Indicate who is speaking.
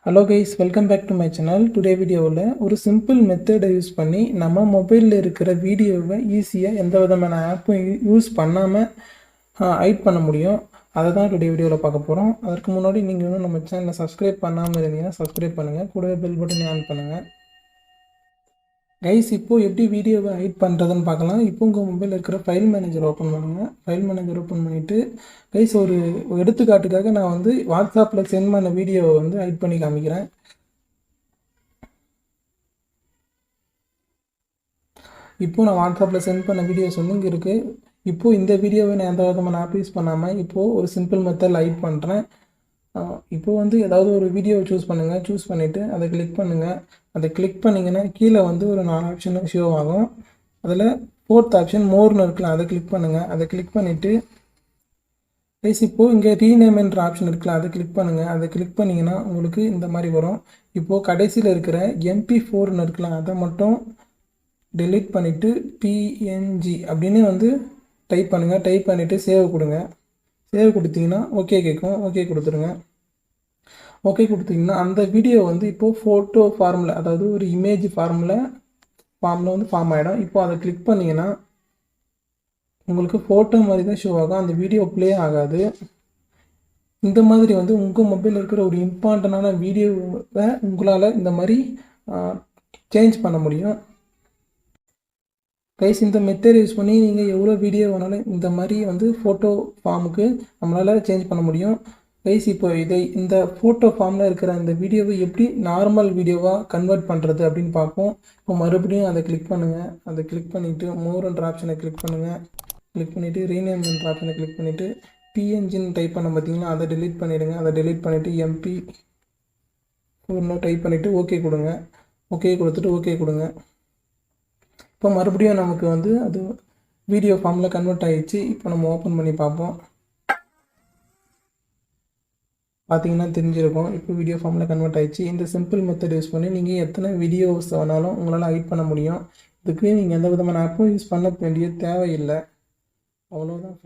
Speaker 1: Hello guys, welcome back to my channel. Today வீடியோவில் ஒரு simple மெத்தடை யூஸ் பண்ணி நம்ம மொபைலில் இருக்கிற வீடியோவை ஈஸியாக எந்த விதமான ஆப்பும் யூஸ் பண்ணாமல் ஹைட் பண்ண முடியும். அதை தான் டுடே வீடியோவில் பார்க்க போகிறோம். அதற்கு முன்னாடி நீங்கள் இன்னும் நம்ம சேனலை சப்ஸ்கிரைப் பண்ணாமல் இருந்தீங்கன்னா சப்ஸ்கிரைப் பண்ணுங்கள், கூடவே பெல் பட்டன் ஆன் பண்ணுங்கள். கைஸ், இப்போது எப்படி வீடியோவை ஹைட் பண்ணுறதுன்னு பார்க்கலாம். இப்போ உங்கள் மொபைலில் இருக்கிற ஃபைல் மேனேஜர் ஓப்பன் பண்ணுங்கள். ஃபைல் மேனேஜர் ஓப்பன் பண்ணிவிட்டு கைஸ், ஒரு எடுத்துக்காட்டுக்காக நான் வாட்ஸ்அப்பில் சென்ட் பண்ண வீடியோவை ஹைட் பண்ணி காமிக்கிறேன். இப்போது நான் வாட்ஸ்அப்பில் சென்ட் பண்ண வீடியோஸ் இங்கே இருக்குது. இப்போது இந்த வீடியோவை நான் எந்த விதமான ஆப் யூஸ் பண்ணாமல் இப்போது ஒரு சிம்பிள் மெத்தடில் ஹைட் பண்ணுறேன். இப்போது ஏதாவது ஒரு வீடியோவை சூஸ் பண்ணுங்கள். சூஸ் பண்ணிவிட்டு அதை கிளிக் பண்ணுங்கள். அதை கிளிக் பண்ணிங்கன்னா கீழே ஒரு 4 ஆப்ஷன் ஷோ ஆகும். அதில் 4th ஆப்ஷன் மோர்னு இருக்குல்ல, அதை கிளிக் பண்ணுங்கள். அதை கிளிக் பண்ணிவிட்டு கைஸ், இப்போது இங்கே ரீநேம்ன்ற ஆப்ஷன் இருக்குல்ல, அதை கிளிக் பண்ணுங்கள். அதை கிளிக் பண்ணிங்கன்னா உங்களுக்கு இந்த மாதிரி வரும். இப்போது கடைசியில் இருக்கிற MP4ன்னு இருக்குல்ல, அதை மட்டும் டெலீட் பண்ணிவிட்டு PNG அப்படின்னு டைப் பண்ணுங்கள். டைப் பண்ணிவிட்டு சேவ் கொடுங்க. சேவ் கொடுத்தீங்கன்னா ஓகே கேட்கும். ஓகே கொடுத்துருங்க. ஓகே கொடுத்தீங்கன்னா அந்த வீடியோ இப்போது ஃபோட்டோ ஃபார்மில், அதாவது ஒரு இமேஜ் ஃபார்மில் ஃபார்ம் ஆகிடும். இப்போது அதை கிளிக் பண்ணிங்கன்னா உங்களுக்கு ஃபோட்டோ மாதிரி தான் ஷோ ஆகும். அந்த வீடியோ ப்ளே ஆகாது. இந்த மாதிரி உங்கள் மொபைலில் இருக்கிற ஒரு இம்பார்ட்டண்டான வீடியோவை உங்களால் இந்த மாதிரி சேஞ்ச் பண்ண முடியும். கைஸ், இந்த மெத்தட் யூஸ் பண்ணி நீங்கள் எவ்வளோ வீடியோ வேணாலும் இந்த மாதிரி ஃபோட்டோ ஃபார்முக்கு நம்மளால் சேஞ்ச் பண்ண முடியும். கைஸ், இப்போ இந்த ஃபோட்டோ ஃபார்மில் இருக்கிற இந்த வீடியோவை எப்படி நார்மல் வீடியோவாக கன்வெர்ட் பண்ணுறது அப்படின்னு பார்ப்போம். இப்போ மறுபடியும் அதை கிளிக் பண்ணுங்கள். அதை கிளிக் பண்ணிவிட்டு மோர்ன்ற ஆப்ஷனை கிளிக் பண்ணுங்கள். கிளிக் பண்ணிவிட்டு ரீநேம்ன்ற ஆப்ஷனை கிளிக் பண்ணிவிட்டு PNGன்னு டைப் பண்ண பார்த்தீங்களா, அதை டெலீட் பண்ணிவிடுங்க. அதை டெலீட் பண்ணிவிட்டு MP4 டைப் பண்ணிவிட்டு ஓகே கொடுங்க. ஓகே கொடுத்துட்டு ஓகே கொடுங்க. இப்போ மறுபடியும் நமக்கு அது வீடியோ ஃபார்மில் கன்வெர்ட் ஆகிடுச்சு. இப்போ நம்ம ஓப்பன் பண்ணி பார்ப்போம். பார்த்தீங்கன்னா தெரிஞ்சிருக்கும். இப்போ வீடியோ ஃபார்மில் கன்வெர்ட் ஆகிடுச்சு. இந்த சிம்பிள் மெத்தட் யூஸ் பண்ணி நீங்கள் எத்தனை வீடியோஸ் வேணாலும் உங்களால் ஹைட் பண்ண முடியும். இதுக்கு நீங்கள் எந்த விதமான ஆப்பும் யூஸ் பண்ண வேண்டிய தேவையில்லை. அவ்வளோதான்.